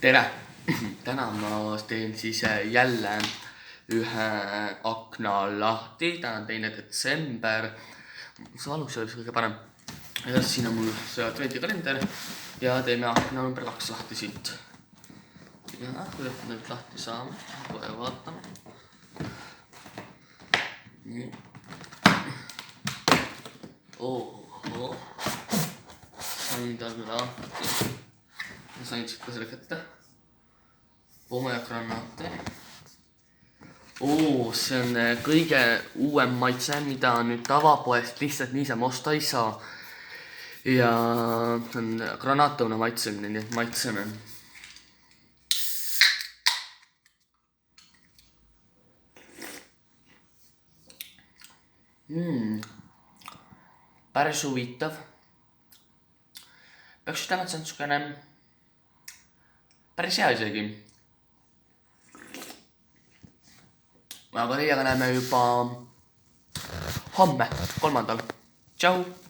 Tere! Täna ma teen siis jälle ühe akna lahti. Täna on 2. detsember. See alus oleks kõige parem. Ja siin on mul see adventikalender ja teeme akna number 2 lahti siit. Ja kuidas nüüd lahti saame, kohe vaatame. Nii. Oho. Sain tal lahti. Ma sain siit ka selle kätte. Oma ja granaate. See on kõige uuem maitse, mida nüüd tavapoest lihtsalt niisama osta ei saa. Ja see on granaatõuna maitsemine, nii et maitseme. Päris huvitav. Peaks ütlema, et see on niisugune päris hea isegi. Aga teiega näeme juba homme, 3. Tšau!